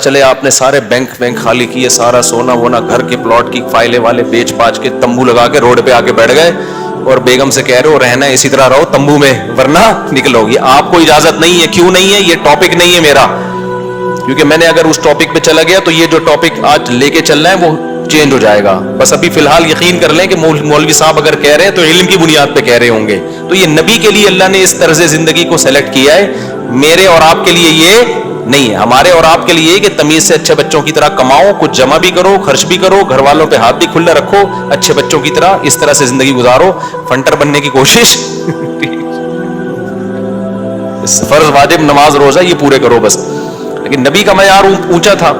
چلے آپ نے سارے بینک خالی کیے, سارا سونا وونا گھر کے پلاٹ کی فائلیں والے بیچ باچ کے تمبو لگا کے روڈ پہ آ کے بیٹھ گئے اور بیگم سے کہہ رہے ہو رہنا ہے اسی طرح رہو تمبو میں ورنہ نکلو گی. آپ کو اجازت نہیں ہے. کیوں نہیں ہے؟ یہ ٹاپک نہیں ہے میرا, کیونکہ میں نے اگر اس ٹاپک پہ چلا گیا تو یہ جو ٹاپک آج لے کے چل رہا ہے وہ چینج ہو جائے گا. بس ابھی فی الحال یقین کر لیں کہ مولوی صاحب اگر کہہ رہے ہیں تو علم کی بنیاد پہ کہہ رہے ہوں گے. تو یہ نبی کے لیے اللہ نے اس طرز زندگی کو سیلیکٹ کیا ہے, میرے اور آپ کے لیے یہ نہیں ہے. ہمارے اور آپ کے لیے کہ تمیز سے اچھے بچوں کی طرح کماؤ, کچھ جمع بھی کرو, خرچ بھی کرو, گھر والوں پہ ہاتھ بھی کھلا رکھو, اچھے بچوں کی طرح اس طرح سے زندگی گزارو, فنٹر بننے کی کوشش فرض واجب نماز روزہ یہ پورے کرو بس. لیکن نبی کا معیار اونچا تھا.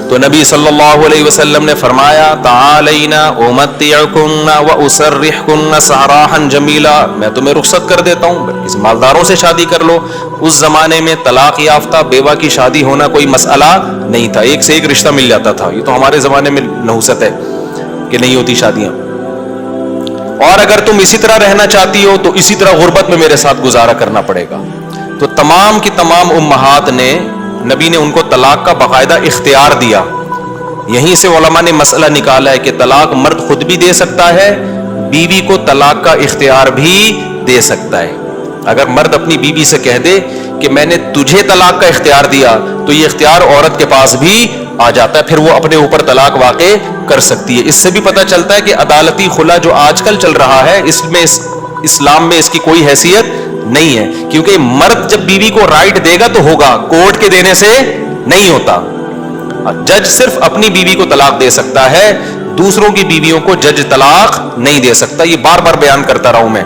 تو نبی صلی اللہ علیہ وسلم نے فرمایا تعالینا امتعکن واسرحکن سراحا جمیلا, میں تمہیں رخصت کر دیتا ہوں, کسی مالداروں سے شادی کر لو. اس زمانے میں طلاق یافتہ بیوہ کی شادی ہونا کوئی مسئلہ نہیں تھا, ایک سے ایک رشتہ مل جاتا تھا. یہ تو ہمارے زمانے میں نحوست ہے کہ نہیں ہوتی شادیاں. اور اگر تم اسی طرح رہنا چاہتی ہو تو اسی طرح غربت میں میرے ساتھ گزارا کرنا پڑے گا. تو تمام کی تمام امہات نے, نبی نے ان کو طلاق کا باقاعدہ اختیار دیا. یہیں سے علماء نے مسئلہ نکالا ہے کہ طلاق مرد خود بھی دے سکتا ہے, بیوی کو طلاق کا اختیار بھی دے سکتا ہے. اگر مرد اپنی بیوی سے کہہ دے کہ میں نے تجھے طلاق کا اختیار دیا تو یہ اختیار عورت کے پاس بھی آ جاتا ہے, پھر وہ اپنے اوپر طلاق واقع کر سکتی ہے. اس سے بھی پتہ چلتا ہے کہ عدالتی خلا جو آج کل چل رہا ہے اس میں اسلام میں اس کی کوئی حیثیت نہیں ہے, کیونکہ مرد جب بیوی کو رائٹ دے گا تو ہوگا, کورٹ کے دینے سے نہیں ہوتا. جج صرف اپنی بیوی کو طلاق دے سکتا ہے, دوسروں کی بیویوں کو جج طلاق نہیں دے سکتا. یہ بار بار بیان کرتا رہا ہوں میں,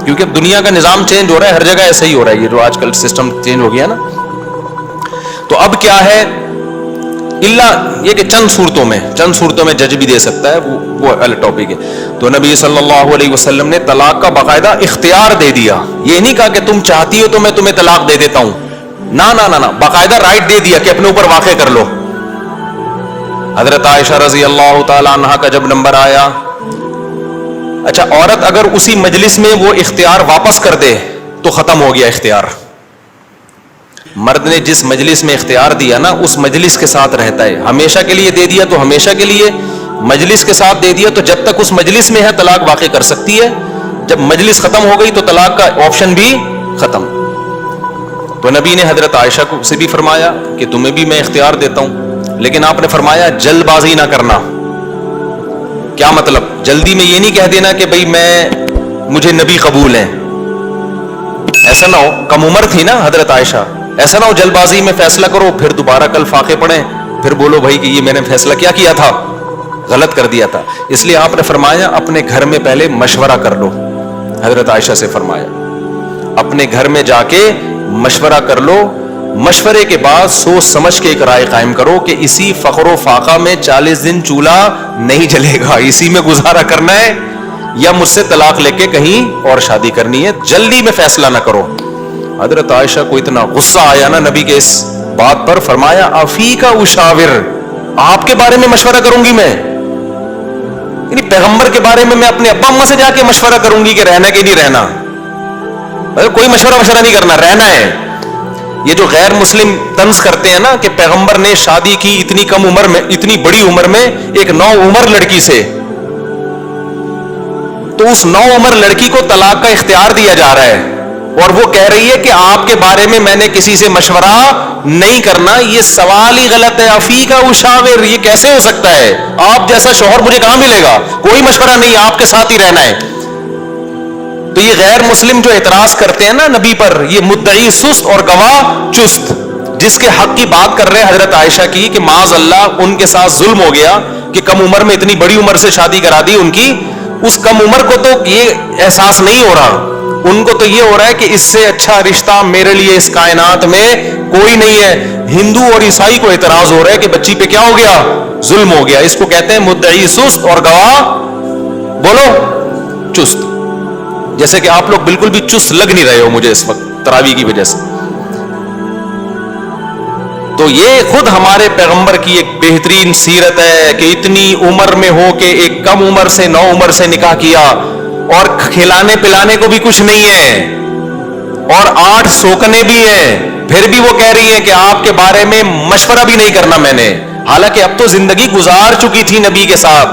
کیونکہ دنیا کا نظام چینج ہو رہا ہے, ہر جگہ ایسا ہی ہو رہا ہے. یہ جو آج کل سسٹم چینج ہو گیا نا, تو اب کیا ہے, اللہ یہ کہ چند صورتوں میں جج بھی دے سکتا ہے, وہ الگ ٹاپک ہے. تو نبی صلی اللہ علیہ وسلم نے طلاق کا باقاعدہ اختیار دے دیا. یہ نہیں کہا کہ تم چاہتی ہو تو میں تمہیں طلاق دے دیتا ہوں, نہ, باقاعدہ رائٹ دے دیا کہ اپنے اوپر واقع کر لو. حضرت عائشہ رضی اللہ تعالی عنہا کا جب نمبر آیا, اچھا عورت اگر اسی مجلس میں وہ اختیار واپس کر دے تو ختم ہو گیا اختیار. مرد نے جس مجلس میں اختیار دیا نا اس مجلس کے ساتھ رہتا ہے. ہمیشہ کے لیے دے دیا تو ہمیشہ کے لیے, مجلس کے ساتھ دے دیا تو جب تک اس مجلس میں ہے طلاق واقع کر سکتی ہے, جب مجلس ختم ہو گئی تو طلاق کا آپشن بھی ختم. تو نبی نے حضرت عائشہ کو سے بھی فرمایا کہ تمہیں بھی میں اختیار دیتا ہوں, لیکن آپ نے فرمایا جلد بازی نہ کرنا. کیا مطلب؟ جلدی میں یہ نہیں کہہ دینا کہ بھئی مجھے نبی قبول ہیں, ایسا نہ ہو. کم عمر تھی نا حضرت عائشہ, ایسا نہ ہو جلد بازی میں فیصلہ کرو پھر دوبارہ کل فاقے پڑیں, پھر بولو بھائی کہ یہ میں نے فیصلہ کیا تھا, غلط کر دیا تھا. اس لیے آپ نے فرمایا اپنے گھر میں پہلے مشورہ کر لو. حضرت عائشہ سے فرمایا اپنے گھر میں جا کے مشورہ کر لو, مشورے کے بعد سوچ سمجھ کے ایک رائے قائم کرو کہ اسی فقر و فاقہ میں 40 دن چولہا نہیں جلے گا, اسی میں گزارا کرنا ہے یا مجھ سے طلاق لے کے کہیں اور شادی کرنی ہے. جلدی میں فیصلہ نہ کرو. حضرت عائشہ کو اتنا غصہ آیا نا نبی کے اس بات پر, فرمایا افیکا اشاور, آپ کے بارے میں مشورہ کروں گی میں, یعنی پیغمبر کے بارے میں اپنے ابا اماں سے جا کے مشورہ کروں گی کہ رہنا کہ نہیں رہنا. کوئی مشورہ نہیں کرنا, رہنا ہے. یہ جو غیر مسلم طنز کرتے ہیں نا کہ پیغمبر نے شادی کی اتنی کم عمر میں, اتنی بڑی عمر میں ایک 9 عمر لڑکی سے, تو اس 9 عمر لڑکی کو طلاق کا اختیار دیا جا رہا ہے اور وہ کہہ رہی ہے کہ آپ کے بارے میں نے کسی سے مشورہ نہیں کرنا. یہ سوال ہی غلط ہے. افیکا اشاور, یہ کیسے ہو سکتا ہے؟ آپ جیسا شوہر مجھے کہاں ملے گا؟ کوئی مشورہ نہیں, آپ کے ساتھ ہی رہنا ہے. تو یہ غیر مسلم جو اعتراض کرتے ہیں نا نبی پر, یہ مدعی سست اور گواہ چست, جس کے حق کی بات کر رہے حضرت عائشہ کی کہ معاذ اللہ ان کے ساتھ ظلم ہو گیا کہ کم عمر میں اتنی بڑی عمر سے شادی کرا دی ان کی. اس کم عمر کو تو یہ احساس نہیں ہو رہا, ان کو تو یہ ہو رہا ہے کہ اس سے اچھا رشتہ میرے لیے اس کائنات میں کوئی نہیں ہے. ہندو اور عیسائی کو اعتراض ہو رہا ہے کہ بچی پہ کیا ہو گیا؟ ظلم ہو گیا. اس کو کہتے ہیں مدعی سست اور گواہ بولو چست. جیسے کہ آپ لوگ بالکل بھی چست لگ نہیں رہے ہو مجھے اس وقت تراویح کی وجہ سے. تو یہ خود ہمارے پیغمبر کی ایک بہترین سیرت ہے کہ اتنی عمر میں ہو کے ایک کم عمر سے 9 عمر سے نکاح کیا, اور کھلانے پلانے کو بھی کچھ نہیں ہے, اور 8 سوکنے بھی ہیں. پھر بھی وہ کہہ رہی ہیں کہ آپ کے بارے میں مشورہ بھی نہیں کرنا میں نے. حالانکہ اب تو زندگی گزار چکی تھی نبی کے ساتھ.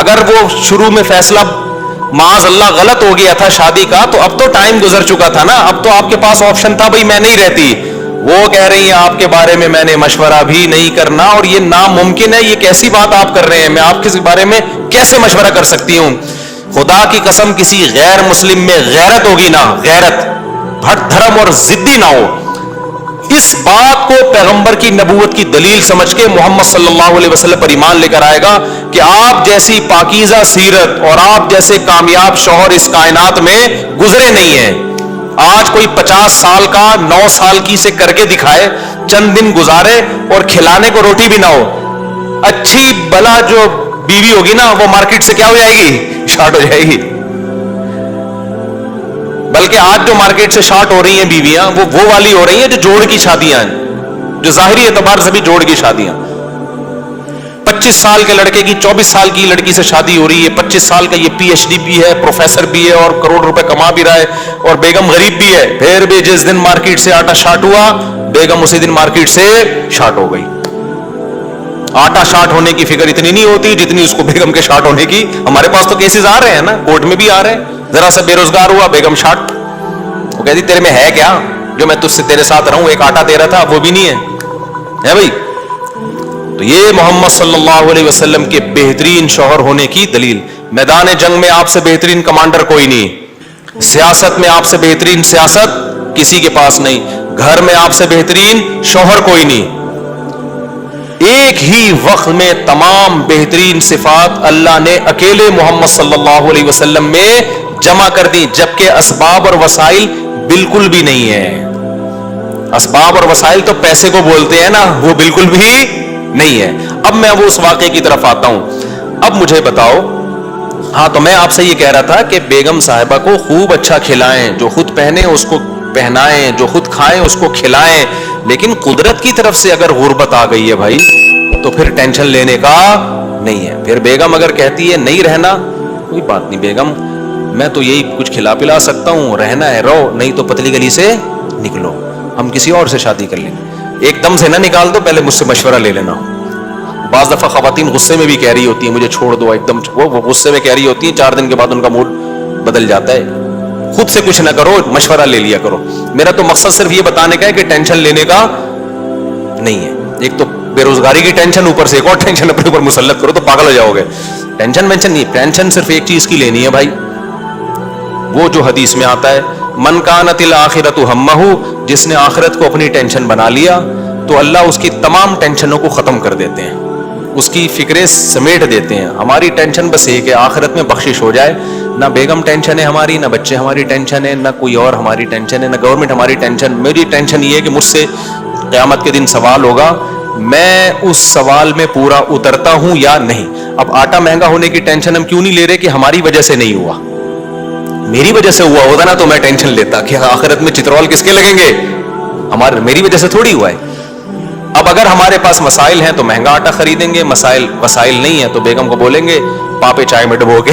اگر وہ شروع میں فیصلہ معاذ اللہ غلط ہو گیا تھا شادی کا, تو اب تو ٹائم گزر چکا تھا نا, اب تو آپ کے پاس آپشن تھا بھائی میں نہیں رہتی. وہ کہہ رہی ہیں آپ کے بارے میں میں نے مشورہ بھی نہیں کرنا, اور یہ ناممکن ہے. یہ کیسی بات آپ کر رہے ہیں, میں آپ کے بارے میں کیسے مشورہ کر سکتی ہوں؟ خدا کی قسم کسی غیر مسلم میں غیرت ہوگی نا, غیرت, بھٹ دھرم اور ضدی نہ ہو. اس بات کو پیغمبر کی نبوت کی دلیل سمجھ کے محمد صلی اللہ علیہ وسلم پر ایمان لے کر آئے گا کہ آپ جیسی پاکیزہ سیرت اور آپ جیسے کامیاب شوہر اس کائنات میں گزرے نہیں ہیں. آج کوئی 50 سال کا 9 سال کی سے کر کے دکھائے, چند دن گزارے اور کھلانے کو روٹی بھی نہ ہو, اچھی بلا جو بیوی ہوگی نا وہ مارکیٹ سے کیا ہو جائے گی, شارٹ ہو جائے گی. بلکہ آج جو مارکیٹ سے شارٹ ہو رہی ہیں بیویاں وہ والی ہو رہی ہیں جو جوڑ کی شادیاں ہیں, جو ظاہری اعتبار سے بھی جوڑ کی شادیاں. 25 سال کے لڑکے کی 24 سال کی لڑکی سے شادی ہو رہی ہے, 25 سال کا یہ PhD بھی ہے, پروفیسر بھی ہے اور کروڑ روپے کما بھی رہا ہے, اور بیگم غریب بھی ہے. پھر بھی جس دن مارکیٹ سے آٹا شارٹ ہوا بیگم اسی دن مارکیٹ سے شارٹ ہو گئی. آٹا شارٹ ہونے کی فکر اتنی نہیں ہوتی جتنی اس کو بیگم کے شارٹ ہونے کی. ہمارے پاس تو کیسز آ رہے ہیں نا, کورٹ میں بھی آ رہے ہیں. ذرا سا بے روزگار ہوا بیگم شارٹ. وہ کہتی تیرے میں ہے کیا جو میں تجھ سے تیرے ساتھ رہوں, ایک آٹا تیرا تھا وہ بھی نہیں ہے بھائی. تو یہ محمد صلی اللہ علیہ وسلم کے بہترین شوہر ہونے کی دلیل. میدان جنگ میں آپ سے بہترین کمانڈر کوئی نہیں, سیاست میں آپ سے بہترین سیاست کسی کے پاس نہیں, گھر میں آپ سے بہترین شوہر کوئی نہیں. ایک ہی وقت میں تمام بہترین صفات اللہ نے اکیلے محمد صلی اللہ علیہ وسلم میں جمع کر دی, جبکہ اسباب اور وسائل بالکل بھی نہیں ہے. اسباب اور وسائل تو پیسے کو بولتے ہیں نا, وہ بالکل بھی نہیں ہے. اب میں وہ اس واقعے کی طرف آتا ہوں. اب مجھے بتاؤ, ہاں تو میں آپ سے یہ کہہ رہا تھا کہ بیگم صاحبہ کو خوب اچھا کھلائیں, جو خود پہنے اس کو پہنائیں, جو خود کھائیں اس کو کھلائیں. لیکن قدرت کی طرف سے اگر غربت آ گئی ہے بھائی تو پھر ٹینشن لینے کا نہیں ہے. پھر بیگم اگر کہتی ہے نہیں رہنا, کوئی بات نہیں بیگم, میں تو یہی کچھ کھلا پلا سکتا ہوں, رہنا ہے رہو, نہیں تو پتلی گلی سے نکلو, ہم کسی اور سے شادی کر لیں گے. ایک دم سے نہ نکال دو, پہلے مجھ سے مشورہ لے لینا. بعض دفعہ خواتین غصے میں بھی کہہ رہی ہوتی ہیں مجھے چھوڑ دو, ایک دم وہ غصے میں کہہ رہی ہوتی ہیں, 4 دن کے بعد ان کا موڈ بدل جاتا ہے. خود سے کچھ نہ کرو, مشورہ لے لیا کرو. میرا تو مقصد صرف یہ بتانے کا ہے کہ ٹینشن لینے کا نہیں ہے. ایک تو بے روزگاری کی ٹینشن, اوپر سے ایک اور ٹینشن اپنے اوپر مسلط کرو تو پاگل ہو جاؤ گے. ٹینشن وینشن نہیں, ٹینشن صرف ایک چیز کی لینی ہے بھائی, وہ جو حدیث میں آتا ہے من کانت الآخرۃ ہمہ, جس نے آخرت کو اپنی ٹینشن بنا لیا تو اللہ اس کی تمام ٹینشنوں کو ختم کر دیتے ہیں, اس کی فکریں سمیٹ دیتے ہیں. ہماری ٹینشن بس یہ کہ آخرت میں بخشش ہو جائے. نہ بیگم ٹینشن ہے ہماری, نہ بچے ہماری ٹینشن ہے, نہ کوئی اور ہماری ٹینشن ہے, نہ گورنمنٹ ہماری ٹینشن. میری ٹینشن یہ ہے کہ مجھ سے قیامت کے دن سوال ہوگا, میں اس سوال میں پورا اترتا ہوں یا نہیں. اب آٹا مہنگا ہونے کی ٹینشن ہم کیوں نہیں لے رہے کہ ہماری وجہ سے نہیں ہوا, میری وجہ سے ہوا ہوتا نا تو میں ٹینشن لیتا کہ آخرت میں چترول کس کے لگیں گے, میری وجہ سے تھوڑی ہوا ہے. اب اگر ہمارے پاس مسائل ہیں تو مہنگا آٹا خریدیں گے, وسائل نہیں ہیں تو بیگم کو بولیں گے پاپے چائے میں ڈبو کے,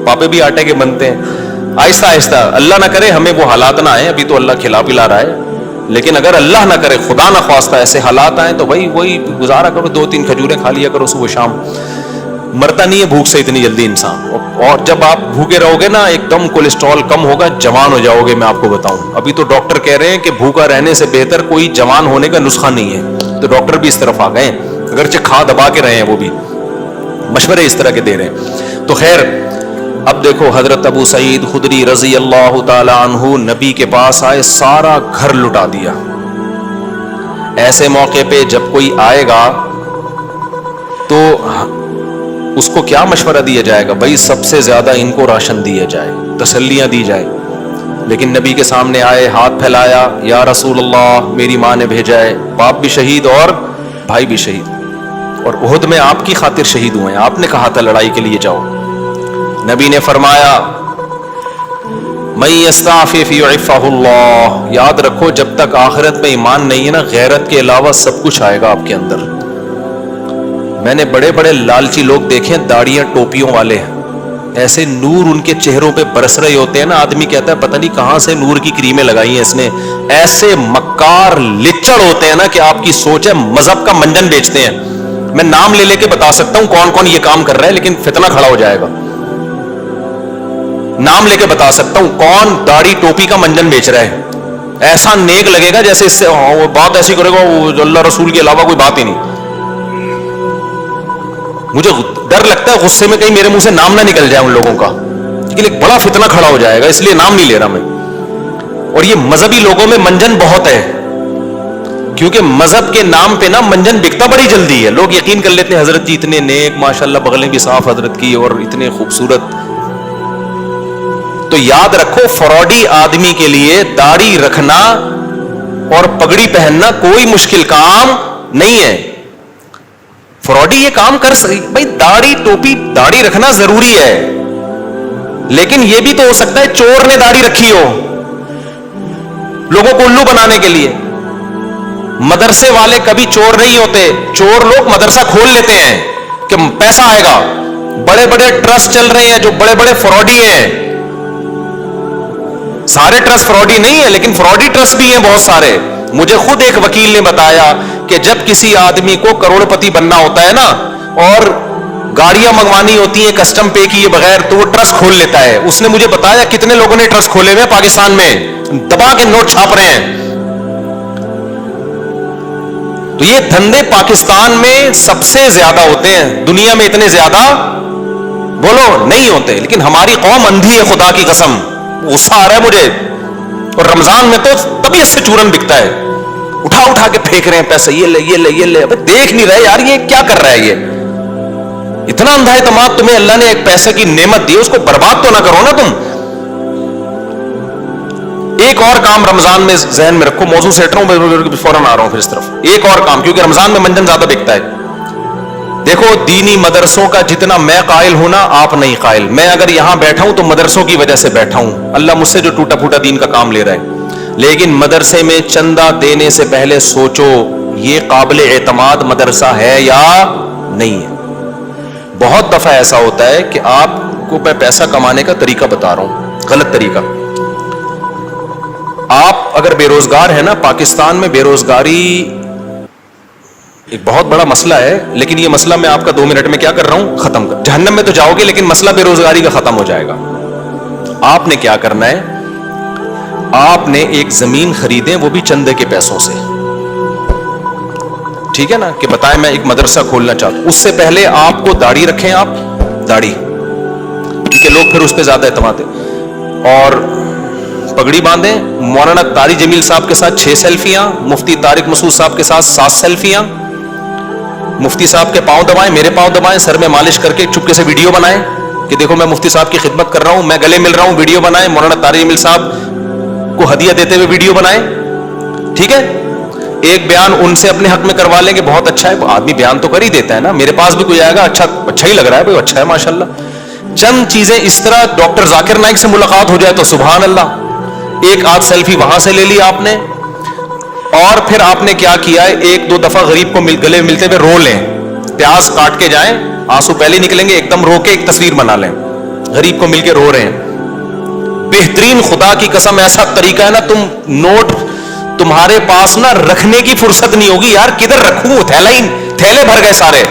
پاپے بھی آٹے کے بنتے ہیں. آہستہ آہستہ, اللہ نہ کرے ہمیں وہ حالات نہ آئے, ابھی تو اللہ کھلا پلا رہا ہے, لیکن اگر اللہ نہ کرے خدا نہ خواستہ ایسے حالات آئیں تو بھائی وہی گزارا کرو, 2-3 کھجوریں کھا لیا کرو صبح شام. مرتا نہیں ہے بھوک سے اتنی جلدی انسان, اور جب آپ بھوکے رہو گے نا ایک دم کولیسٹرول کم ہوگا, جوان ہو جاؤ گے. میں آپ کو بتاؤں, ابھی تو ڈاکٹر کہہ رہے ہیں کہ بھوکا رہنے سے بہتر کوئی جوان ہونے کا نسخہ نہیں ہے, تو ڈاکٹر بھی اس طرف آ گئے, اگرچہ کھا دبا کے رہے ہیں, وہ بھی مشورے اس طرح کے دے رہے ہیں. تو خیر, اب دیکھو حضرت ابو سعید خدری رضی اللہ تعالی عنہ نبی کے پاس آئے, سارا گھر لٹا دیا. ایسے موقع پہ جب کوئی آئے گا تو اس کو کیا مشورہ دیا جائے گا, بھائی سب سے زیادہ ان کو راشن دیا جائے, تسلیاں دی جائے. لیکن نبی کے سامنے آئے, ہاتھ پھیلایا, یا رسول اللہ میری ماں نے بھیجا ہے, باپ بھی شہید اور بھائی بھی شہید, اور احد میں آپ کی خاطر شہید ہوئے ہیں, آپ نے کہا تھا لڑائی کے لیے جاؤ. نبی نے فرمایا من یستعفف یعفہ اللہ, یاد رکھو جب تک آخرت میں ایمان نہیں ہے نا, غیرت کے علاوہ سب کچھ آئے گا آپ کے اندر. میں نے بڑے بڑے لالچی لوگ دیکھے, داڑیاں ٹوپیوں والے ہیں, ایسے نور ان کے چہروں پہ برس رہے ہوتے ہیں نا, آدمی کہتا ہے پتہ نہیں کہاں سے نور کی کریمیں لگائی ہیں اس نے. ایسے مکار لچڑ ہوتے ہیں نا کہ آپ کی سوچ ہے مذہب کا منجن بیچتے ہیں. میں نام لے کے بتا سکتا ہوں کون کون یہ کام کر رہا ہے, لیکن فتنہ کھڑا ہو جائے گا. نام لے کے بتا سکتا ہوں کون داڑھی ٹوپی کا منجن بیچ رہا ہے. ایسا نیک لگے گا جیسے اس سے وہ بات ایسی کرے گا وہ اللہ رسول کے علاوہ کوئی بات ہی نہیں. مجھے ڈر لگتا ہے غصے میں کہیں میرے منہ سے نام نہ نکل جائے ان لوگوں کا, لیکن ایک بڑا فتنہ کھڑا ہو جائے گا, اس لیے نام نہیں لے رہا میں. اور یہ مذہبی لوگوں میں منجن بہت ہے, کیونکہ مذہب کے نام پہ نا منجن بکتا بڑی جلدی ہے. لوگ یقین کر لیتے ہیں حضرت جی اتنے نیک, ماشاءاللہ بغلیں بھی صاف حضرت کی اور اتنے خوبصورت. تو یاد رکھو فراڈی آدمی کے لیے داڑھی رکھنا اور پگڑی پہننا کوئی مشکل کام نہیں ہے. فراڈی یہ کام کر سکے بھائی, داڑھی ٹوپی داڑھی رکھنا ضروری ہے, لیکن یہ بھی تو ہو سکتا ہے چور نے داڑھی رکھی ہو لوگوں کو الو بنانے کے لیے. مدرسے والے کبھی چور نہیں ہوتے, چور لوگ مدرسہ کھول لیتے ہیں کہ پیسہ آئے گا. بڑے بڑے ٹرسٹ چل رہے ہیں جو بڑے بڑے فراڈی ہیں. سارے ٹرسٹ فراڈی نہیں ہے, لیکن فراڈی ٹرسٹ بھی ہیں بہت سارے. مجھے خود ایک وکیل نے بتایا کہ جب کسی آدمی کو کروڑ پتی بننا ہوتا ہے نا, اور گاڑیاں منگوانی ہوتی ہیں کسٹم پے کیے بغیر, تو وہ ٹرسٹ کھول لیتا ہے. اس نے مجھے بتایا کتنے لوگوں نے ٹرسٹ کھولے ہوئے پاکستان میں, دبا کے نوٹ چھاپ رہے ہیں. تو یہ دھندے پاکستان میں سب سے زیادہ ہوتے ہیں, دنیا میں اتنے زیادہ بولو نہیں ہوتے. لیکن ہماری قوم اندھی ہے, خدا کی قسم. غصہ آ رہا ہے مجھے. اور رمضان میں تو طبیعت سے چورن بکتا ہے, اٹھا اٹھا کے پھینک رہے ہیں پیسے, یہ لے یہ لے یہ لے. ابے دیکھ نہیں رہے یار یہ کیا کر رہا ہے, یہ اتنا اندھا اعتماد تمہیں اللہ نے ایک پیسے کی نعمت دی, اس کو برباد تو نہ کرو نا تم. ایک اور کام رمضان میں ذہن میں رکھو, موضوع سیٹ رہا ہوں فوراً آ رہا ہوں پھر اس طرف. ایک اور کام, کیونکہ رمضان میں منجن زیادہ بکتا ہے. دیکھو دینی مدرسوں کا جتنا میں قائل ہوں نا آپ نہیں قائل. میں اگر یہاں بیٹھا ہوں تو مدرسوں کی وجہ سے بیٹھا ہوں, اللہ مجھ سے جو ٹوٹا پھوٹا دین کا کام لے رہا ہے. لیکن مدرسے میں چندہ دینے سے پہلے سوچو یہ قابل اعتماد مدرسہ ہے یا نہیں ہے. بہت دفعہ ایسا ہوتا ہے کہ آپ کو میں پیسہ کمانے کا طریقہ بتا رہا ہوں, غلط طریقہ. آپ اگر بے روزگار ہیں نا, پاکستان میں بے روزگاری ایک بہت بڑا مسئلہ ہے, لیکن یہ مسئلہ میں آپ کا 2 منٹ میں کیا کر رہا ہوں ختم کر. جہنم میں تو جاؤ گے لیکن مسئلہ بے روزگاری کا ختم ہو جائے گا. آپ نے کیا کرنا ہے, آپ نے ایک زمین خریدیں, وہ بھی چندے کے پیسوں سے, ٹھیک ہے نا, کہ بتائیں میں ایک مدرسہ کھولنا چاہتا ہوں. اس سے پہلے آپ کو داڑھی رکھیں, آپ داڑھی, کیونکہ لوگ پھر اس پہ زیادہ اعتماد ہے, اور پگڑی باندھیں. مولانا طاری جمیل صاحب کے ساتھ 6 سیلفیاں, مفتی طارق مسعود صاحب کے ساتھ 7 سیلفیاں. مفتی صاحب کے پاؤں دبائیں, میرے پاؤں دبائیں, سر میں مالش کر کے چپکے سے ویڈیو بنائیں کہ دیکھو میں مفتی صاحب کی خدمت کر رہا ہوں, میں گلے مل رہا ہوں, ویڈیو بنائیں. مولانا طاری جمیل صاحب کو ہدیہ دیتے ہوئے ویڈیو بنائیں, ٹھیک ہے. ایک بیان ان سے اپنے حق میں کروا لیں کہ بہت اچھا ہے, آدمی بیان تو کر ہی دیتا ہے نا. میرے پاس بھی کوئی آئے گا اچھا ہی لگ رہا ہے بھائی, اچھا ہے ماشاءاللہ. چند چیزیں اس طرح, ڈاکٹر ذاکر نائک سے ملاقات ہو جائے تو سبحان اللہ, ایک آدھ سیلفی وہاں سے لے لی آپ نے. اور پھر آپ نے کیا کیا ہے, 1-2 دفعہ غریب کو گلے ملتے ہوئے رو لیں, پیاز کاٹ کے جائیں, آنسو پہلے نکلیں گے, ایک دم رو کے ایک تصویر بنا لیں, غریب کو مل کے رو رہے ہیں. بہترین, خدا کی قسم ایسا طریقہ ہے نا, تم نوٹ تمہارے پاس نا رکھنے کی فرصت نہیں ہوگی یار, کدھر رکھوں, تھیلے بھر گئے سارے.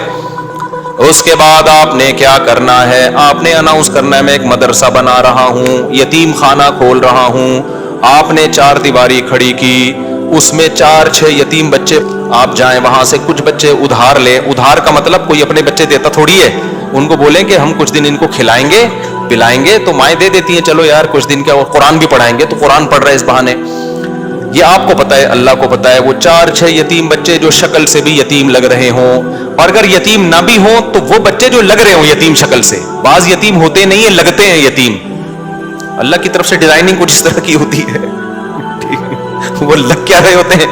اس کے بعد آپ نے کیا کرنا ہے, آپ نے اناؤنس کرنا ہے میں ایک مدرسہ بنا رہا ہوں, یتیم خانہ کھول رہا ہوں. آپ نے 4 دیواری کھڑی کی, اس میں 4-6 یتیم بچے, آپ جائیں وہاں سے کچھ بچے ادھار لیں. ادھار کا مطلب کوئی اپنے بچے دیتا تھوڑی ہے, ان کو بولیں کہ ہم کچھ دن ان کو کھلائیں گے پلائیں گے, تو مائیں دے دیتی ہیں چلو یار کچھ دن کیا, وہ قرآن بھی پڑھائیں گے, تو قرآن پڑھ رہے اس بہانے. یہ آپ کو پتا ہے, اللہ کو پتا ہے. وہ 4-6 یتیم بچے جو شکل سے بھی یتیم لگ رہے ہوں, اور اگر یتیم نہ بھی ہوں تو وہ بچے جو لگ رہے ہوں یتیم شکل سے, بعض یتیم ہوتے نہیں ہیں, لگتے ہیں یتیم. اللہ کی طرف سے ڈیزائننگ کچھ اس طرح کی ہوتی ہے, وہ لگ کیا رہے ہوتے ہیں,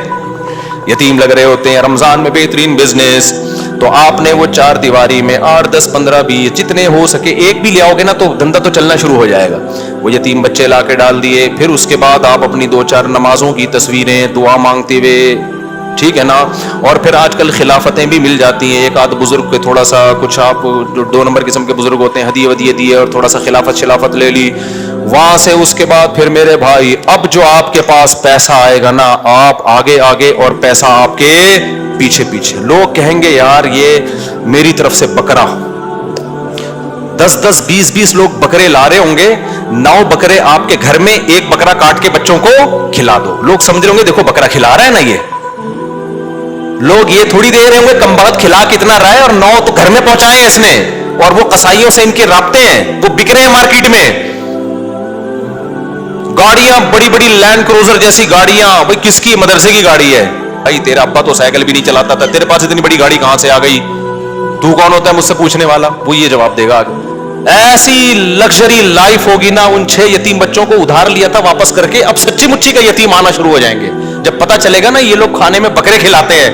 یتیم لگ رہے ہوتے ہیں. رمضان میں بہترین بزنس. تو آپ نے وہ 4 دیواری میں 8, 10, 15, 20 جتنے ہو سکے, ایک بھی لے آؤ گے نا تو دھندا تو چلنا شروع ہو جائے گا. وہ یتیم بچے لا کے ڈال دیے. پھر اس کے بعد آپ اپنی 2-4 نمازوں کی تصویریں دعا مانگتے ہوئے, ٹھیک ہے نا. اور پھر آج کل خلافتیں بھی مل جاتی ہیں, ایک آدھ بزرگ کے تھوڑا سا کچھ آپ جو 2 نمبر قسم کے بزرگ ہوتے ہیں ہدیے ودیے دیے اور تھوڑا سا خلافت لے لی, وہاں سے اس کے بعد پھر میرے بھائی اب جو آپ کے پاس پیسہ آئے گا نا, آپ آگے آگے اور پیسہ آپ کے پیچھے پیچھے. لوگ کہیں گے یار یہ میری طرف سے بکرا, 10 20 لوگ بکرے لا رہے ہوں گے, 9 بکرے آپ کے گھر میں, 1 بکرا کاٹ کے بچوں کو کھلا دو. لوگ سمجھ رہے ہوں گے دیکھو بکرا کھلا رہا ہے نا, یہ لوگ یہ تھوڑی دے رہے ہوں گے کم بخت کھلا کتنا رہا ہے, اور 9 تو گھر میں پہنچائے ہیں اس نے, اور وہ قصائیوں سے ان کے رابطے ہیں, وہ بک رہے ہیں مارکیٹ میں. گاڑیاں بڑی بڑی لینڈ کروزر جیسی گاڑیاں, بھائی کس کی, مدرسے کی گاڑی ہے. بھائی تیرا ابا تو سائیکل بھی نہیں چلاتا تھا, تیرے پاس اتنی بڑی گاڑی کہاں سے آ گئی, تو کون ہوتا ہے مجھ سے پوچھنے والا. وہ یہ جواب دے گا. ایسی لگژری لائف ہوگی نا, ان 6 یتیم بچوں کو ادھار لیا تھا واپس کر کے, اب سچی مچی کا یتیم آنا شروع ہو جائیں گے. جب پتا چلے گا نا یہ لوگ کھانے میں بکرے کھلاتے ہیں,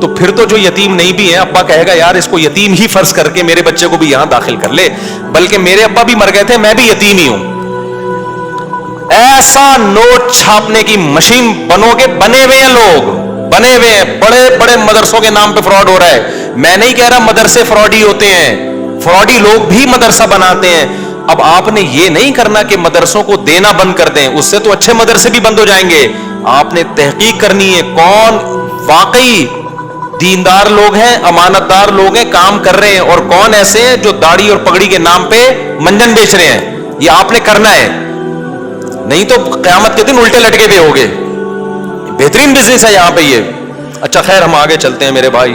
تو پھر تو جو یتیم نہیں بھی ہیں, ابا کہے گا یار اس کو یتیم ہی فرض کر کے میرے بچے کو بھی یہاں داخل کر لے, بلکہ میرے ابا بھی مر گئے تھے, میں بھی یتیم ہی ہوں. ایسا نوٹ چھاپنے کی مشین بنو گے, بنے ہوئے ہیں لوگ, بنے ہوئے ہیں. بڑے بڑے مدرسوں کے نام پہ فراڈ ہو رہا ہے. میں نہیں کہہ رہا مدرسے فراڈی ہوتے ہیں, فراڈی لوگ بھی مدرسہ بناتے ہیں. اب آپ نے یہ نہیں کرنا کہ مدرسوں کو دینا بند کر دیں, اس سے تو اچھے مدرسے بھی بند ہو جائیں گے. آپ نے تحقیق کرنی ہے کون واقعی دیندار لوگ ہیں, امانت دار لوگ ہیں, کام کر رہے ہیں, اور کون ایسے ہیں جو داڑھی اور پگڑی کے نام پہ منجن بیچ رہے ہیں. یہ آپ نے کرنا ہے, نہیں تو قیامت کے دن الٹے لٹکے ہوئے ہوگے. بہترین بزنس ہے یہاں پہ یہ. اچھا خیر ہم آگے چلتے ہیں میرے بھائی.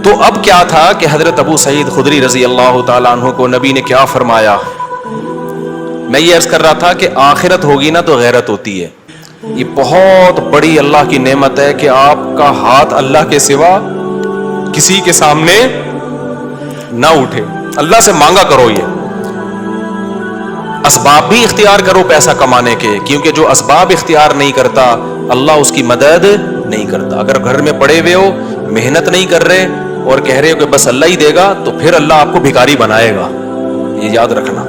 تو اب کیا تھا کہ حضرت ابو سعید خدری رضی اللہ تعالیٰ عنہ کو نبی نے کیا فرمایا. میں یہ عرض کر رہا تھا کہ آخرت ہوگی نا تو غیرت ہوتی ہے. یہ بہت بڑی اللہ کی نعمت ہے کہ آپ کا ہاتھ اللہ کے سوا کسی کے سامنے نہ اٹھے. اللہ سے مانگا کرو, یہ اسباب بھی اختیار کرو پیسہ کمانے کے, کیونکہ جو اسباب اختیار نہیں کرتا اللہ اس کی مدد نہیں کرتا. اگر گھر میں پڑے ہوئے ہو, محنت نہیں کر رہے اور کہہ رہے ہو کہ بس اللہ ہی دے گا, تو پھر اللہ آپ کو بھکاری بنائے گا. یہ یاد رکھنا.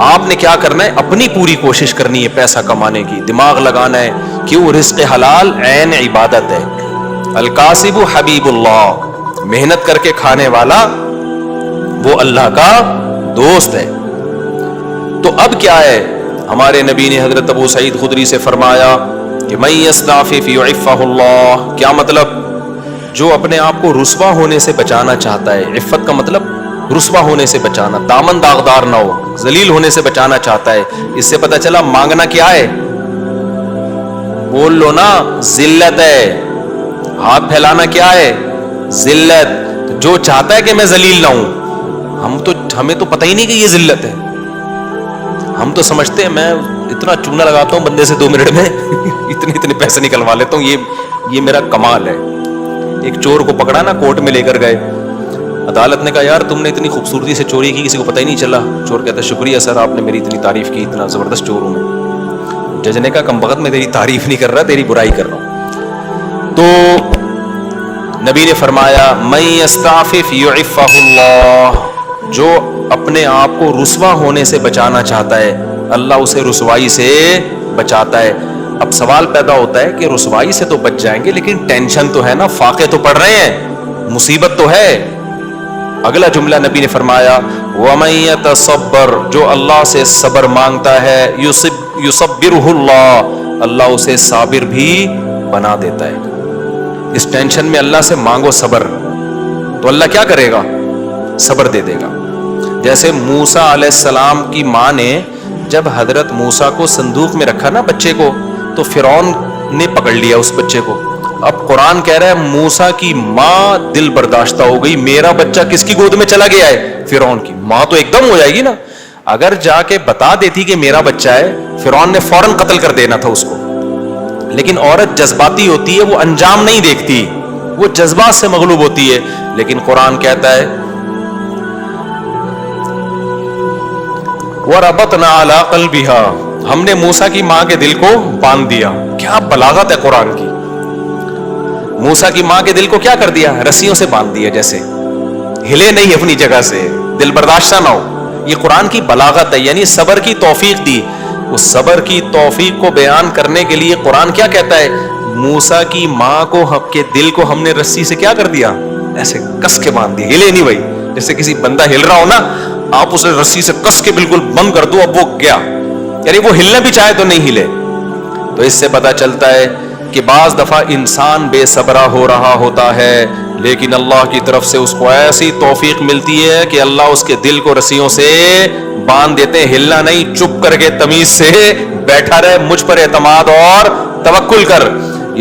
آپ نے کیا کرنا ہے, اپنی پوری کوشش کرنی ہے پیسہ کمانے کی, دماغ لگانا ہے. کیوں؟ رزق حلال عین عبادت ہے. الکاسب حبیب اللہ, محنت کر کے کھانے والا وہ اللہ کا دوست ہے. تو اب کیا ہے, ہمارے نبی نے حضرت ابو سعید خدری سے فرمایا کہ من یستعفف یعفہ اللہ. کیا مطلب؟ جو اپنے آپ کو رسوا ہونے سے بچانا چاہتا ہے, عفت کا مطلب رسوا ہونے سے بچانا, دامن داغدار نہ ہو, ذلیل ہونے سے بچانا چاہتا ہے. اس سے پتہ چلا مانگنا کیا ہے, بول لو نا, ذلت ہے. ہاتھ پھیلانا کیا ہے, ذلت. جو چاہتا ہے کہ میں ذلیل نہ ہوں, ہمیں تو پتہ ہی نہیں کہ یہ ذلت ہے. ہم تو سمجھتے ہیں میں اتنا چونا لگاتا ہوں بندے سے 2 منٹ میں اتنے پیسے نکلوا لیتا ہوں, یہ میرا کمال ہے. ایک چور کو پکڑا نا, کورٹ میں لے کر گئے, عدالت نے کہا یار تم نے اتنی خوبصورتی سے چوری کی, کسی کو پتہ ہی نہیں چلا. چور کہتا ہے شکریہ سر, آپ نے میری اتنی تعریف کی, اتنا زبردست چور ہوں میں. جج نے کہا کم بخت میں تیری تعریف نہیں کر رہا, تیری برائی کر رہا ہوں. تو نبی نے فرمایا من یستعفف یعفہ اللہ, جو اپنے آپ کو رسوا ہونے سے بچانا چاہتا ہے اللہ اسے رسوائی سے بچاتا ہے. اب سوال پیدا ہوتا ہے کہ رسوائی سے تو بچ جائیں گے, لیکن ٹینشن تو ہے نا, فاقے تو پڑ رہے ہیں, مصیبت تو ہے. اگلا جملہ نبی نے فرمایا وَمَن يَتَصَبَّرْ, جو اللہ سے صبر مانگتا ہے, يُصَبِّرُهُ اللہ, اللہ اسے صابر بھی بنا دیتا ہے. اس ٹینشن میں اللہ سے مانگو صبر, تو اللہ کیا کرے گا, صبر دے دے گا. جیسے موسیٰ علیہ السلام کی ماں نے جب حضرت موسیٰ کو صندوق میں رکھا نا بچے کو, تو فرعون نے پکڑ لیا اس بچے کو. اب قرآن کہہ رہا ہے موسیٰ کی ماں دل برداشتہ ہو گئی, میرا بچہ کس کی گود میں چلا گیا ہے, فرعون کی. ماں تو ایک دم ہو جائے گی نا. اگر جا کے بتا دیتی کہ میرا بچہ ہے, فرعون نے فوراً قتل کر دینا تھا اس کو. لیکن عورت جذباتی ہوتی ہے, وہ انجام نہیں دیکھتی, وہ جذبات سے مغلوب ہوتی ہے. لیکن قرآن کہتا ہے وَرَبَطْنَا عَلَىٰ قَلْبِهَا, ہم نے موسیٰ کی ماں کے دل کو باندھ دیا. کیا بلاغت ہے قرآن کی. موسیٰ کی ماں کے دل کو کیا کر دیا, رسیوں سے باندھ دیا, جیسے ہلے نہیں اپنی جگہ سے, دل برداشتہ نہ ہو. یہ قرآن کی بلاغت ہے, یعنی صبر کی توفیق دی. اس صبر کی توفیق کو بیان کرنے کے لیے قرآن کیا کہتا ہے, موسیٰ کی ماں کو کے دل کو ہم نے رسی سے کیا کر دیا؟ ایسے کس کے باندھ دیا. ہلے نہیں بھائی. جیسے کسی بندہ ہل رہا ہو نا, آپ اسے رسی سے کس کے بالکل بند کر دو, اب وہ گیا, یعنی وہ ہلنا بھی چاہے تو نہیں ہلے. تو اس سے پتا چلتا ہے کہ بعض دفعہ انسان بے صبرا ہو رہا ہوتا ہے, لیکن اللہ کی طرف سے اس کو ایسی توفیق ملتی ہے کہ اللہ اس کے دل کو رسیوں سے باندھ دیتے ہیں. ہلنا نہیں, چپ کر کے تمیز سے بیٹھا رہے, مجھ پر اعتماد اور توکل کر.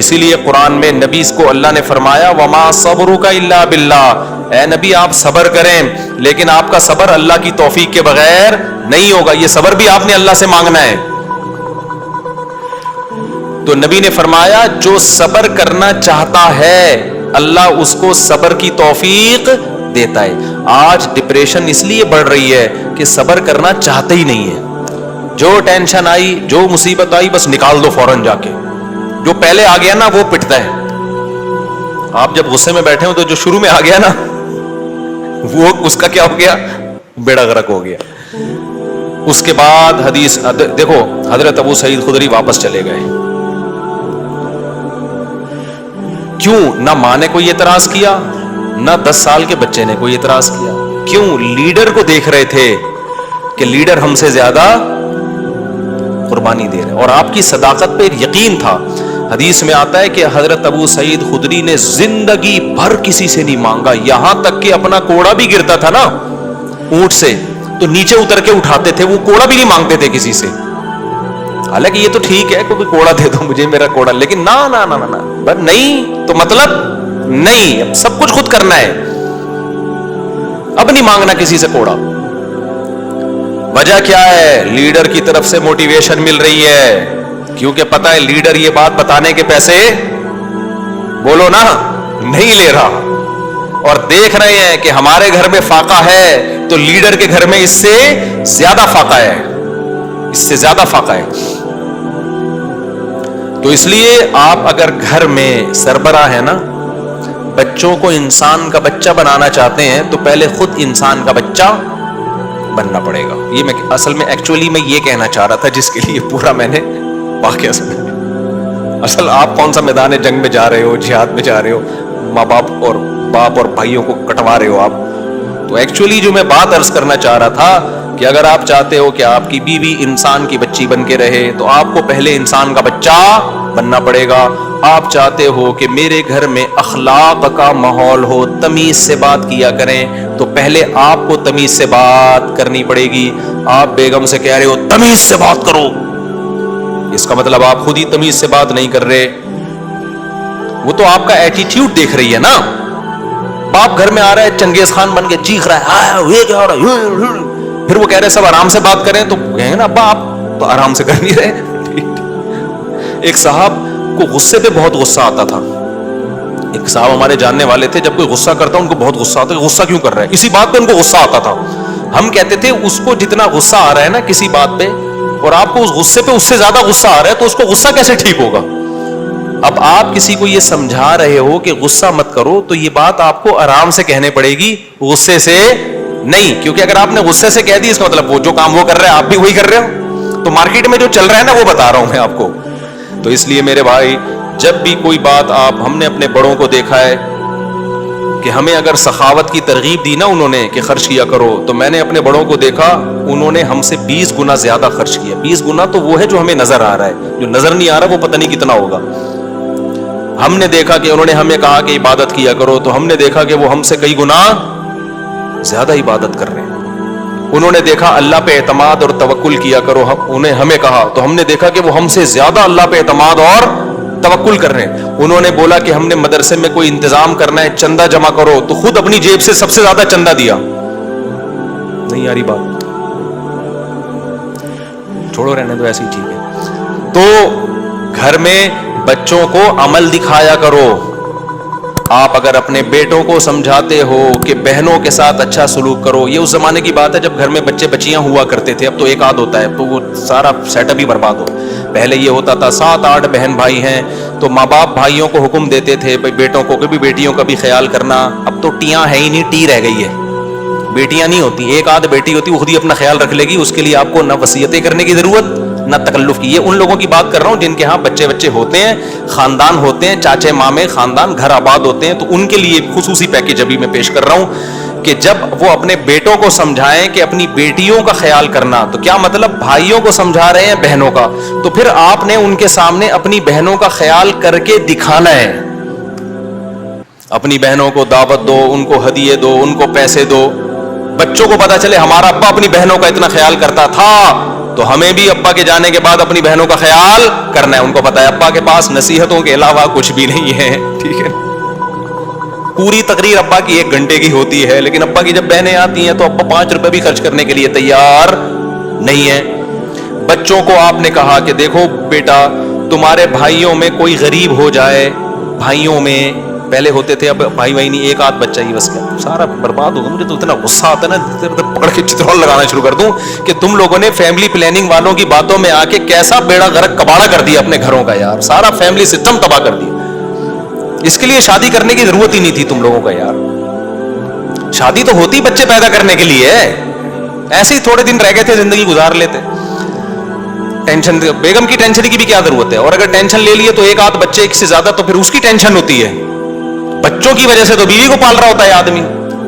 اسی لیے قرآن میں نبی کو اللہ نے فرمایا وما صبرک الا باللہ, اے نبی آپ صبر کریں لیکن آپ کا صبر اللہ کی توفیق کے بغیر نہیں ہوگا. یہ صبر بھی آپ نے اللہ سے مانگنا ہے. تو نبی نے فرمایا جو صبر کرنا چاہتا ہے اللہ اس کو صبر کی توفیق دیتا ہے. آج ڈپریشن اس لیے بڑھ رہی ہے کہ صبر کرنا چاہتے ہی نہیں ہے. جو ٹینشن آئی, جو مصیبت آئی, بس نکال دو فوراً جا کے. جو پہلے آ گیا نا وہ پٹتا ہے. آپ جب غصے میں بیٹھے ہو تو جو شروع میں آ گیا نا وہ اس کا کیا ہو گیا؟ بیڑا غرق ہو گیا. اس کے بعد حدیث دیکھو, حضرت ابو سعید خدری واپس چلے گئے. کیوں؟ نہ ماں نے کوئی اعتراض کیا, نہ 10 سال کے بچے نے کوئی اعتراض کیا. کیوں؟ لیڈر کو دیکھ رہے تھے کہ لیڈر ہم سے زیادہ قربانی دے رہے, اور آپ کی صداقت پہ ایک یقین تھا. حدیث میں آتا ہے کہ حضرت ابو سعید خدری نے زندگی بھر کسی سے نہیں مانگا, یہاں تک کہ اپنا کوڑا بھی گرتا تھا نا اونٹ سے تو نیچے اتر کے اٹھاتے تھے, وہ کوڑا بھی نہیں مانگتے تھے کسی سے. حالانکہ یہ تو ٹھیک ہے کوئی کوڑا دے دو مجھے میرا کوڑا, لیکن نہ نہ نہ نہ نہیں, تو مطلب نہیں, اب سب کچھ خود کرنا ہے, اب نہیں مانگنا کسی سے کوڑا. وجہ کیا ہے؟ لیڈر کی طرف سے موٹیویشن مل رہی ہے, کیونکہ پتا ہے لیڈر یہ بات بتانے کے پیسے بولو نا نہیں لے رہا, اور دیکھ رہے ہیں کہ ہمارے گھر میں فاقہ ہے تو لیڈر کے گھر میں اس سے زیادہ فاقہ ہے, اس سے زیادہ فاقہ ہے. تو اس لیے آپ اگر گھر میں سربراہ ہے نا, بچوں کو انسان کا بچہ بنانا چاہتے ہیں تو پہلے خود انسان کا بچہ بننا پڑے گا. یہ میں اصل میں ایکچولی میں یہ کہنا چاہ رہا تھا, جس کے لیے پورا میں نے واقعہ سنا. اصل آپ کون سا میدان جنگ میں جا رہے ہو, جہاد میں جا رہے ہو, ماں باپ اور بھائیوں کو کٹوا رہے ہو آپ. تو ایکچولی جو میں بات عرض کرنا چاہ رہا تھا کہ اگر آپ چاہتے ہو کہ آپ کی بیوی انسان کی بچی بن کے رہے تو آپ کو پہلے انسان کا بچہ بننا پڑے گا. آپ چاہتے ہو کہ میرے گھر میں اخلاق کا ماحول ہو, تمیز سے بات کیا کریں, تو پہلے آپ کو تمیز سے بات کرنی پڑے گی. آپ بیگم سے کہہ رہے ہو تمیز سے بات کرو, اس کا مطلب آپ خود ہی تمیز سے بات نہیں کر رہے. وہ تو آپ کا ایٹیٹیوڈ دیکھ رہی ہے نا. باپ گھر میں آ رہا ہے چنگیز خان بن کے چیخ رہا ہے, پھر وہ کہہ رہے سب آرام سے بات کریں, تو کہیں گے نا ابا آپ تو آرام سے کر نہیں رہے. ایک صاحب کو غصے پہ بہت غصہ آتا تھا. ایک صاحب ہمارے جاننے والے تھے, جب کوئی غصہ کرتا ان کو بہت غصہ آتا, غصہ کیوں کر رہا ہے, اسی بات پہ ان کو غصہ آتا تھا. ہم کہتے تھے اس کو جتنا غصہ آ رہا ہے نا کسی بات پہ, اور آپ کو اس غصے پہ اس سے زیادہ غصہ آ رہا ہے, تو اس کو غصہ کیسے ٹھیک ہوگا؟ اب آپ کسی کو یہ سمجھا رہے ہو کہ غصہ مت کرو, تو یہ بات آپ کو آرام سے کہنے پڑے گی, غصے سے نہیں. کیونکہ اگر آپ نے غصے سے کہہ دی, اس کا مطلب وہ جو کام وہ کر رہے ہیں آپ بھی وہی کر رہے ہو. تو مارکیٹ میں جو چل رہا ہے نا وہ بتا رہا ہوں میں آپ کو. تو اس لیے میرے بھائی, جب بھی کوئی بات ہم نے اپنے بڑوں کو دیکھا ہے کہ ہمیں اگر سخاوت کی ترغیب دی نا انہوں نے کہ خرچ کیا کرو, تو میں نے اپنے بڑوں کو دیکھا انہوں نے ہم سے 20 گنا زیادہ خرچ کیا. 20 گنا تو وہ ہے جو ہمیں نظر آ رہا ہے, جو نظر نہیں آ رہا وہ پتہ نہیں کتنا ہوگا. ہم نے دیکھا کہ انہوں نے ہمیں کہا کہ عبادت کیا کرو, تو ہم نے دیکھا کہ وہ ہم سے کئی گنا زیادہ عبادت کر رہے ہیں. انہوں نے دیکھا اللہ پہ اعتماد اور توکل کیا کرو, انہیں ہمیں کہا تو ہم نے دیکھا کہ وہ ہم سے زیادہ اللہ پہ اعتماد اور توکل کر رہے ہیں. انہوں نے بولا کہ ہم نے مدرسے میں کوئی انتظام کرنا ہے, چندہ جمع کرو, تو خود اپنی جیب سے سب سے زیادہ چندہ دیا. نہیں یاری بات, چھوڑو رہنے دو, ایسی ٹھیک ہے. تو گھر میں بچوں کو عمل دکھایا کرو. آپ اگر اپنے بیٹوں کو سمجھاتے ہو کہ بہنوں کے ساتھ اچھا سلوک کرو, یہ اس زمانے کی بات ہے جب گھر میں بچے بچیاں ہوا کرتے تھے, اب تو ایک آدھ ہوتا ہے, تو وہ سارا سیٹ اپ ہی برباد ہو. پہلے یہ ہوتا تھا 7-8 بہن بھائی ہیں تو ماں باپ بھائیوں کو حکم دیتے تھے بیٹوں کو کہ بھی بیٹیوں کا بھی خیال کرنا. اب تو ٹیاں ہے ہی نہیں, ٹی رہ گئی ہے, بیٹیاں نہیں ہوتی. ایک آدھ بیٹی ہوتی وہ خود ہی اپنا خیال رکھ لے گی, اس کے لیے آپ کو نہ وصیتیں کرنے کی ضرورت نہ تکلف کی. یہ ان لوگوں کی بات کر رہا ہوں جن کے ہاں بچے بچے ہوتے ہیں, خاندان ہوتے ہیں, چاچے مامے خاندان گھر آباد ہوتے ہیں, تو ان کے لیے خصوصی پیکیج ابھی میں پیش کر رہا ہوں کہ جب وہ اپنے بیٹوں کو سمجھائیں کہ اپنی بیٹیوں کا خیال کرنا, تو کیا مطلب بھائیوں کو سمجھا رہے ہیں بہنوں کا, تو پھر آپ نے ان کے سامنے اپنی بہنوں کا خیال کر کے دکھانا ہے. اپنی بہنوں کو دعوت دو, ان کو ہدیے دو, ان کو پیسے دو, بچوں کو پتا چلے ہمارا ابا اپنی بہنوں کا اتنا خیال کرتا تھا, تو ہمیں بھی ابا کے جانے کے بعد اپنی بہنوں کا خیال کرنا ہے. ان کو پتا ہے ابا کے پاس نصیحتوں کے علاوہ کچھ بھی نہیں ہے, ٹھیک ہے. پوری تقریر ابا کی 1 گھنٹے کی ہوتی ہے, لیکن ابا کی جب بہنیں آتی ہیں تو ابا 5 روپے بھی خرچ کرنے کے لیے تیار نہیں ہے. بچوں کو آپ نے کہا کہ دیکھو بیٹا, تمہارے بھائیوں میں کوئی غریب ہو جائے, بھائیوں میں پہلے ہوتے تھے, اب بھائی نہیں, ایک آدھ بچہ ہی بس, کیا سارا برباد ہوگا. مجھے تو اتنا غصہ آتا ہے نا, پکڑ کے چترول لگانا شروع کر دوں کہ تم لوگوں نے فیملی پلاننگ والوں کی باتوں میں آ کے کیسا بیڑا غرق کباڑا کر دیا اپنے گھروں کا یار, سارا فیملی سسٹم تباہ کر دیا. اس کے لیے شادی کرنے کی ضرورت ہی نہیں تھی تم لوگوں کا یار. شادی تو ہوتی بچے پیدا کرنے کے لیے, ایسے ہی تھوڑے دن رہ گئے تھے زندگی گزار لیتے. ٹینشن, بیگم کی ٹینشن کی بھی کیا ضرورت ہے, اور اگر ٹینشن لے لیے تو ایک آدھ بچے ایک سے زیادہ, تو پھر اس کی ٹینشن ہوتی ہے. بچوں کی وجہ سے تو بیوی کو پال رہا ہوتا ہے آدمی.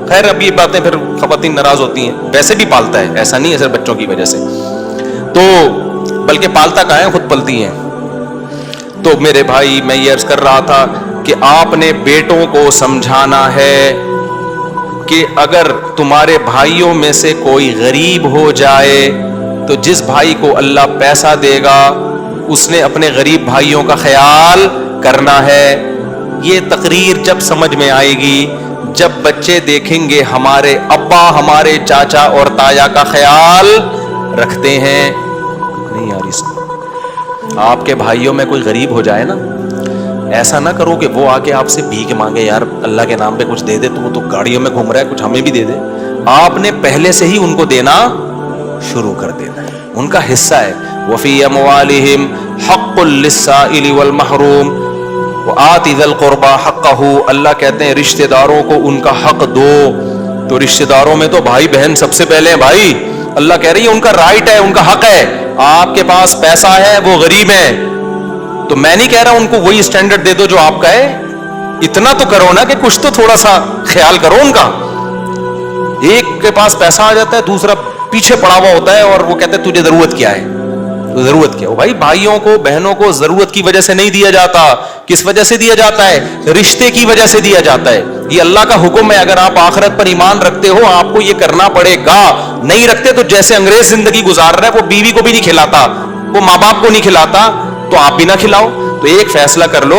خیر اب یہ باتیں پھر خواتین ناراض ہوتی ہیں, ویسے بھی پالتا ہے, ایسا نہیں ہے صرف بچوں کی وجہ سے, تو بلکہ پالتا کہاں ہے, خود پلتی ہیں. تو میرے بھائی میں یہ عرض کر رہا تھا کہ آپ نے بیٹوں کو سمجھانا ہے کہ اگر تمہارے بھائیوں میں سے کوئی غریب ہو جائے تو جس بھائی کو اللہ پیسہ دے گا اس نے اپنے غریب بھائیوں کا خیال کرنا ہے. یہ تقریر جب سمجھ میں آئے گی جب بچے دیکھیں گے ہمارے ابا ہمارے چاچا اور تایا کا خیال رکھتے ہیں. نہیں یار, اس آپ کے بھائیوں میں کوئی غریب ہو جائے نا, ایسا نہ کرو کہ وہ آ کے آپ سے بھیک مانگے, یار اللہ کے نام پہ کچھ دے دے, تو وہ تو گاڑیوں میں گھوم رہا ہے, کچھ ہمیں بھی دے دے. آپ نے پہلے سے ہی ان کو دینا شروع کر دینا ہے, ان کا حصہ ہے. وفی اموالہم حق للسائل والمحروم وآت ذی القربى حقہ. اللہ کہتے ہیں رشتہ داروں کو ان کا حق دو. تو رشتہ داروں میں تو بھائی بہن سب سے پہلے ہیں بھائی. اللہ کہہ رہی ہے ان کا رائٹ ہے, ان کا حق ہے. آپ کے پاس پیسہ ہے, وہ غریب ہے, تو میں نہیں کہہ رہا ان کو وہی اسٹینڈرڈ دے دو جو آپ کا ہے. اتنا تو کرو نا کہ کچھ تو تھوڑا سا خیال کرو ان کا. ایک کے پاس پیسہ آ جاتا ہے, دوسرا پیچھے پڑا ہوا ہوتا ہے, اور وہ کہتے ہیں تجھے ضرورت کیا ہے, تو ضرورت کیا. بھائی بھائیوں کو بہنوں کو ضرورت کی وجہ سے نہیں دیا جاتا. کس وجہ سے دیا جاتا ہے؟ رشتے کی وجہ سے دیا جاتا ہے. یہ اللہ کا حکم ہے. اگر آپ آخرت پر ایمان رکھتے ہو آپ کو یہ کرنا پڑے گا. نہیں رکھتے تو جیسے انگریز زندگی گزار رہا ہے, وہ بیوی کو بھی نہیں کھلاتا, وہ ماں باپ کو نہیں کھلاتا, تو آپ بھی نہ کھلاؤ. تو ایک فیصلہ کر لو.